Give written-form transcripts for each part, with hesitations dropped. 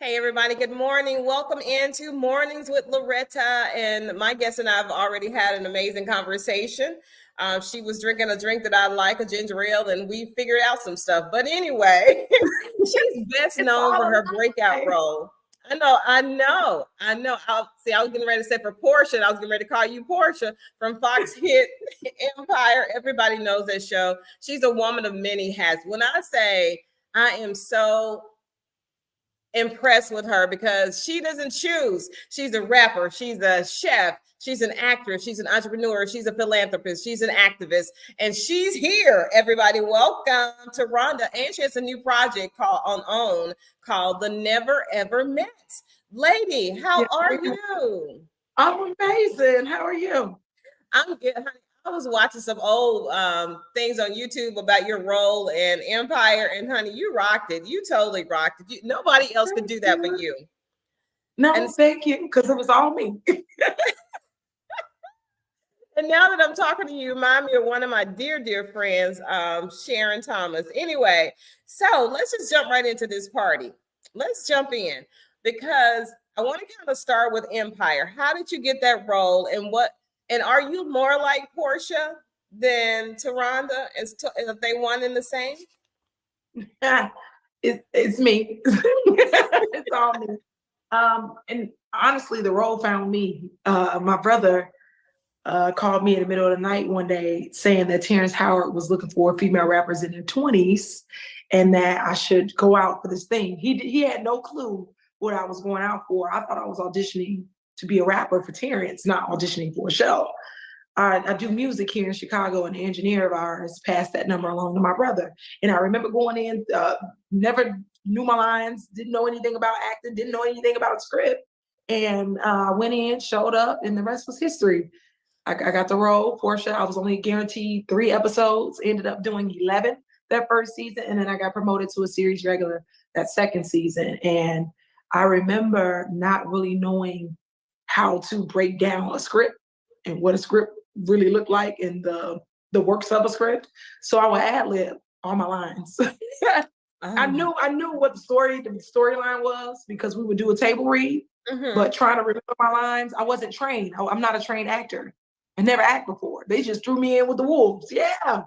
Hey, everybody. Good morning. Welcome into Mornings with Loretta. And my guest and I have already had an amazing conversation. She was drinking a drink that I like, a ginger ale, and we figured out some stuff. But anyway, she's best It's known for all her breakout alive. role. I was getting ready to say for Portia. I was getting ready to call you Portia from Fox Hit Empire. Everybody knows that show. She's a woman of many hats. When I say I am so impressed with her because she doesn't choose. She's a rapper, she's a chef, she's an actress, she's an entrepreneur, she's a philanthropist, she's an activist, and she's here. Everybody, welcome to Rhonda. And she has a new project called on OWN called The Never Ever Met. Lady, how Yeah, are you? I'm amazing. How are you? I'm good, honey. I was watching some old things on YouTube about your role in Empire, and honey, you rocked it. You totally rocked it. Nobody else could Thank do that but you. you. And No, thank you, because it was all me. And now that I'm talking to you, remind me of one of my dear friends, Sharon Thomas. Anyway, so let's just jump right into this party. Let's jump in because I want to kind of start with Empire. How did you get that role, and what? And are you more like Portia than Taronda? If they one in the same? It's me. It's all me. And honestly, the role found me. My brother called me in the middle of the night one day saying that Terrence Howard was looking for female rappers in their 20s and that I should go out for this thing. He had no clue what I was going out for. I thought I was auditioning to be a rapper for Terrence, not auditioning for a show. I do music here in Chicago, and an engineer of ours passed that number along to my brother. And I remember going in, never knew my lines, didn't know anything about acting, didn't know anything about a script. And went in, showed up, and the rest was history. I got the role, Portia. I was only guaranteed 3 episodes, ended up doing 11 that first season, and then I got promoted to a series regular that second season. And I remember not really knowing how to break down a script and what a script really looked like in the works of a script. So I would ad lib all my lines. I Oh. knew what the storyline was because we would do a table read, Mm-hmm. but trying to remember my lines, I wasn't trained. I'm not a trained actor. I never act before. They just threw me in with the wolves. Yeah,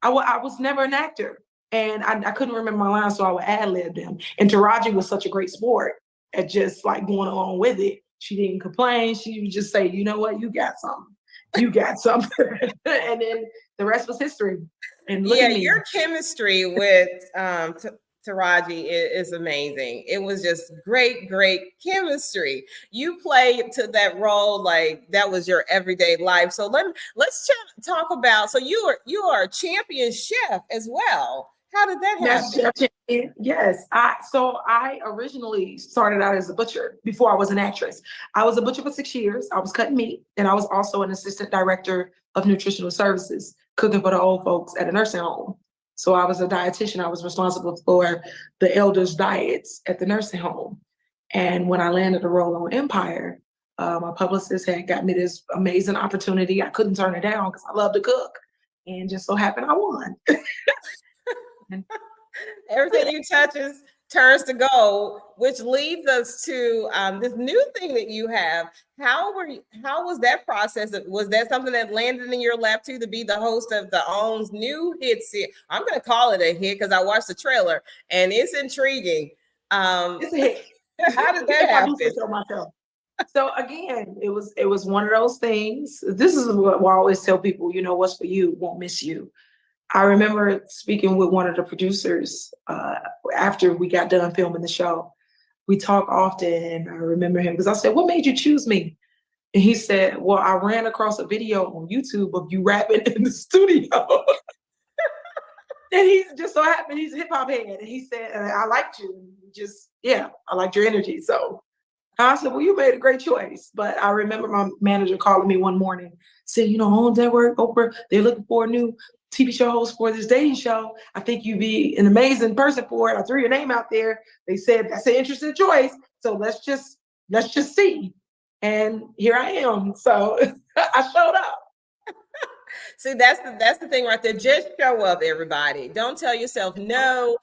I was never an actor, and I couldn't remember my lines, so I would ad lib them. And Taraji was such a great sport at just like going along with it. She didn't complain. She would just say, "You know what? You got something. You got something," and then the rest was history. And look Yeah, at me. your chemistry with Taraji is amazing. It was just great chemistry. You played to that role like that was your everyday life. So let's talk about. So you are a champion chef as well. How did that That's happen? Chef Champion. Yes. I originally started out as a butcher before I was an actress. I was a butcher for 6 years. I was cutting meat, and I was also an assistant director of nutritional services, cooking for the old folks at a nursing home. So I was a dietitian. I was responsible for the elders' diets at the nursing home. And when I landed the role on Empire, my publicist had got me this amazing opportunity. I couldn't turn it down because I love to cook, and just so happened I won. Everything you touches turns to gold, which leads us to this new thing that you have. How was that process? Was that something that landed in your lap too, to be the host of the OWN's new hit series? I'm going to call it a hit because I watched the trailer and it's intriguing. It's a hit. How did that If I do say happen? so myself. So again, it was one of those things. This is what I always tell people, what's for you won't miss you. I remember speaking with one of the producers after we got done filming the show. We talk often, and I remember him because I said, "What made you choose me?" And he said, "Well, I ran across a video on YouTube of you rapping in the studio." And he just so happened he's a hip hop head. And he said, "I liked you. Yeah, I liked your energy." So I said, "Well, you made a great choice." But I remember my manager calling me one morning, saying, "On network, Oprah, they're looking for a new TV show host for this dating show. I think you'd be an amazing person for it. I threw your name out there. They said that's an interesting choice. So let's just see." And here I am. So I showed up. See, that's the thing right there. Just show up, everybody. Don't tell yourself no.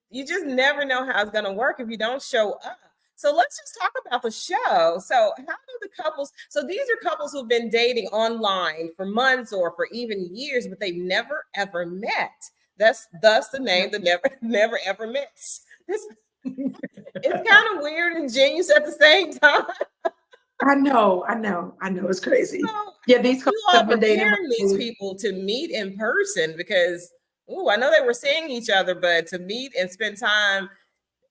You just never know how it's going to work if you don't show up. So let's just talk about the show. So how do the couples, so these are couples who've been dating online for months or for even years, but they've never ever met. That's thus the name, the never ever met. It's kind of weird and genius at the same time. I know. It's crazy. So Yeah, these you couples are have been dating. preparing these people to meet in person because, I know they were seeing each other, but to meet and spend time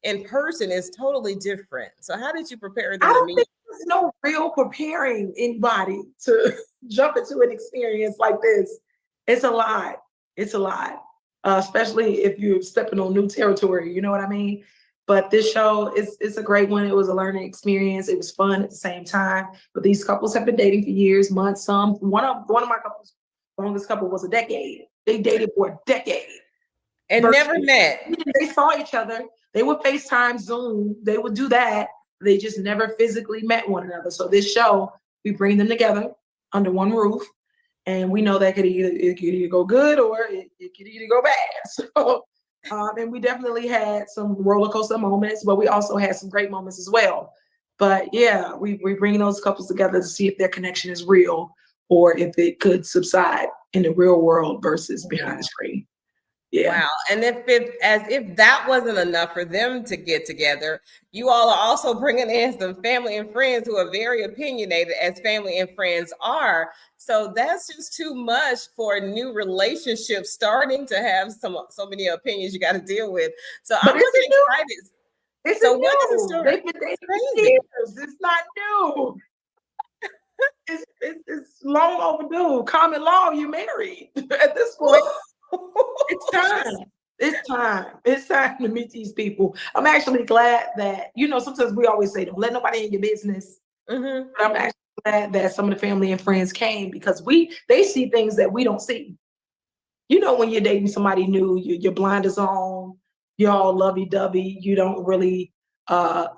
in person is totally different. So how did you prepare I them to don't meet? think there's no real preparing anybody to jump into an experience like this. It's a lot. It's a lot, especially if you're stepping on new territory. You know what I mean? But this show is a great one. It was a learning experience. It was fun at the same time. But these couples have been dating for years, months. Some one of my couples, longest couple was a decade. They dated for a decade. And never met. They saw each other. They would FaceTime, Zoom. They would do that. They just never physically met one another. So this show, we bring them together under one roof, and we know that it could either go good or it could either go bad. So, and we definitely had some roller coaster moments, but we also had some great moments as well. But yeah, we bring those couples together to see if their connection is real or if it could subside in the real world versus behind the screen. Yeah. Wow. And if that wasn't enough for them to get together, you all are also bringing in some family and friends who are very opinionated, as family and friends are. So that's just too much for a new relationship starting to have so many opinions you got to deal with. So I'm looking excited. It's so new. What is the story? They've been dating for years. It's not new. It's long overdue. Common law, you're married at this point. It's time. It's time to meet these people. I'm actually glad that, sometimes we always say, don't let nobody in your business. Mm-hmm. But I'm actually glad that some of the family and friends came because they see things that we don't see. When you're dating somebody new, your blinders on, you're all lovey-dovey, you don't really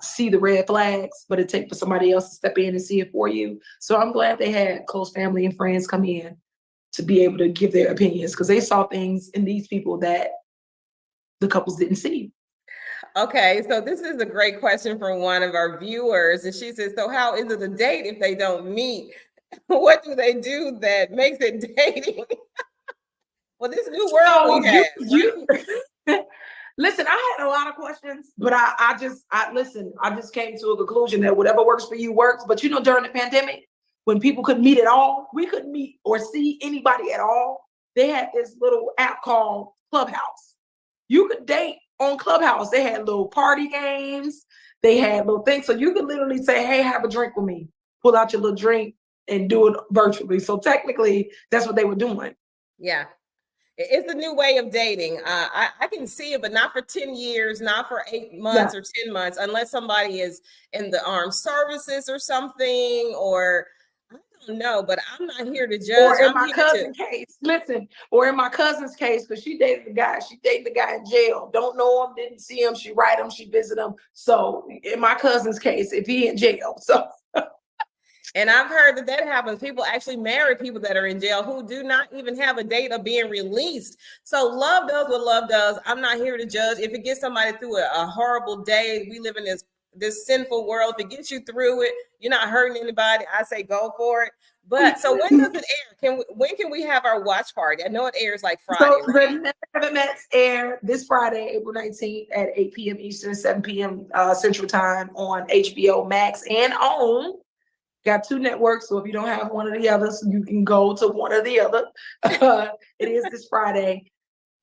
see the red flags, but it takes for somebody else to step in and see it for you. So I'm glad they had close family and friends come in to be able to give their opinions because they saw things in these people that the couples didn't see. Okay, so this is a great question from one of our viewers. And she says, so how is it a date if they don't meet? What do they do that makes it dating? Well, this new world we have. Listen, I had a lot of questions, but I just came to a conclusion that whatever works for you works. But during the pandemic, when people couldn't meet at all, we couldn't meet or see anybody at all. They had this little app called Clubhouse. You could date on Clubhouse. They had little party games. They had little things. So you could literally say, hey, have a drink with me. Pull out your little drink and do it virtually. So technically, that's what they were doing. Yeah. It's a new way of dating. I can see it, but not for 10 years, not for 8 months or 10 months, unless somebody is in the armed services or something, or I don't know, but I'm not here to judge. Or in my cousin's case, because she dated the guy. She dated the guy in jail. Don't know him, didn't see him. She write him, she visit him. So in my cousin's case, if he in jail, so. And I've heard that happens. People actually marry people that are in jail who do not even have a date of being released. So love does what love does. I'm not here to judge. If it gets somebody through a horrible day, we live in this sinful world. If it gets you through it, you're not hurting anybody, I say go for it. But so when does it air? When can we have our watch party? I know it airs like Friday. So right? The Never Mets air this Friday, April 19th at 8 p.m. Eastern, 7 p.m. Central Time on HBO Max and OWN. Got 2 networks, so if you don't have one of the others, you can go to one or the other. It is this Friday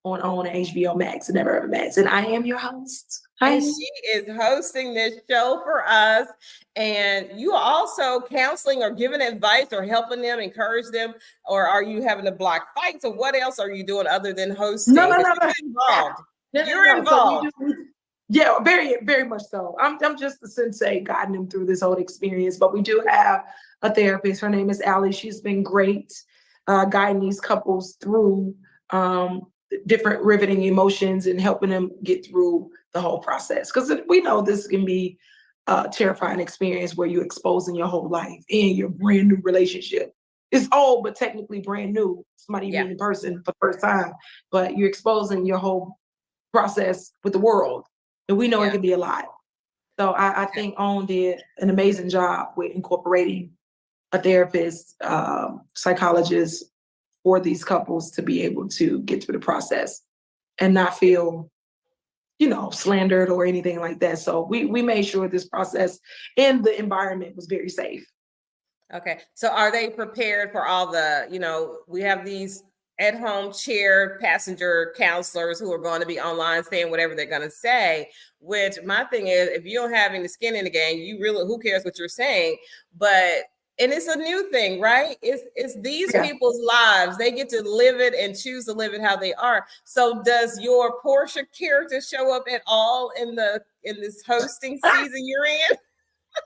on OWN and HBO Max and Never Ever Max. And I am your host. And she is hosting this show for us. And you are also counseling or giving advice or helping them, encourage them, or are you having to block fights? Or what else are you doing other than hosting? No. You're involved. Yeah, very, very much so. I'm just the sensei guiding them through this whole experience. But we do have a therapist. Her name is Allie. She's been great guiding these couples through different riveting emotions and helping them get through the whole process. Because we know this can be a terrifying experience where you're exposing your whole life and your brand new relationship. It's old, but technically brand new. Somebody meet in person for the first time, but you're exposing your whole process with the world. And we know it can be a lot. So I think OWN did an amazing job with incorporating a therapist, psychologist for these couples to be able to get through the process and not feel, slandered or anything like that. So we made sure this process and the environment was very safe. Okay. So are they prepared for all the, we have these at-home chair passenger counselors who are going to be online saying whatever they're going to say, which my thing is, if you don't have any skin in the game, you really, who cares what you're saying? And it's a new thing, right? It's these people's lives. They get to live it and choose to live it how they are. So does your Portia character show up at all in this hosting season you're in?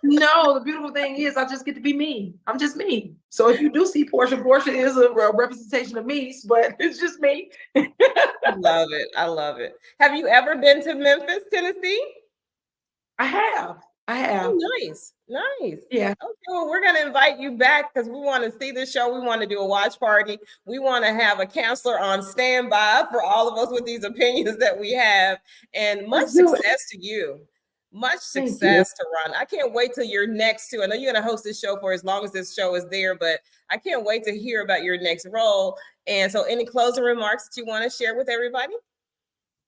No, the beautiful thing is I just get to be me. I'm just me. So if you do see Portia is a representation of me, but it's just me. I love it. I love it. Have you ever been to Memphis, Tennessee? I have. Oh, nice. Yeah. Okay, well, we're going to invite you back because we want to see the show. We want to do a watch party. We want to have a counselor on standby for all of us with these opinions that we have. And much success to you. Much success to Ron. I can't wait till you're next to. I know you're going to host this show for as long as this show is there, but I can't wait to hear about your next role. And so, any closing remarks that you want to share with everybody?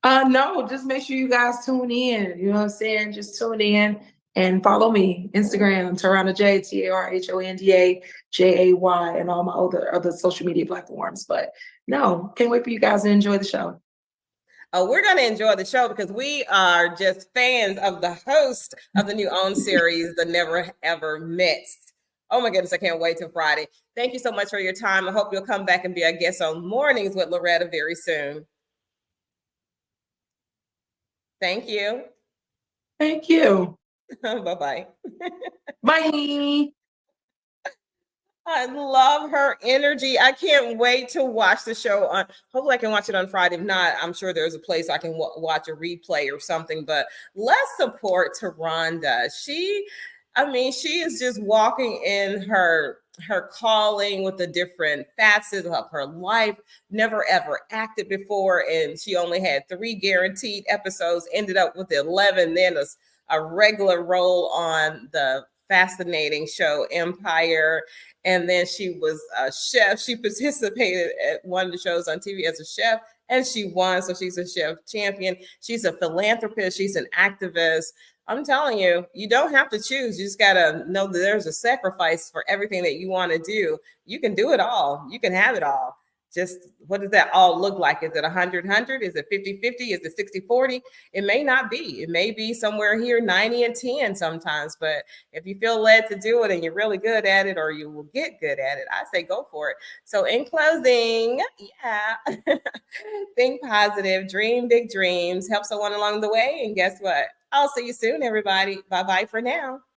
No, just make sure you guys tune in. You know what I'm saying? Just tune in and follow me. Instagram, Tarhonda J, TARHONDA JAY, and all my other social media platforms. But no, can't wait for you guys to enjoy the show. Oh, we're going to enjoy the show because we are just fans of the host of the new OWN series, The Never Ever Missed. Oh my goodness, I can't wait till Friday. Thank you so much for your time. I hope you'll come back and be a guest on Mornings with Loretta very soon. Thank you. Thank you. Bye-bye. Bye. I love her energy. I can't wait to watch the show on. Hopefully, I can watch it on Friday. If not, I'm sure there's a place I can watch a replay or something. But let's support Tarhonda. She is just walking in her calling with the different facets of her life. Never ever acted before, and she only had 3 guaranteed episodes. Ended up with 11. Then a regular role on the fascinating show Empire. And then she was a chef. She participated at one of the shows on TV as a chef, and she won. So she's a chef champion. She's a philanthropist. She's an activist. I'm telling you, you don't have to choose. You just got to know that there's a sacrifice for everything that you want to do. You can do it all. You can have it all. Just what does that all look like? Is it 100-100? Is it 50-50? Is it 60-40? It may not be. It may be somewhere here 90-10 sometimes. But if you feel led to do it and you're really good at it, or you will get good at it, I say go for it. So in closing, think positive, dream big dreams, help someone along the way. And guess what? I'll see you soon, everybody. Bye-bye for now.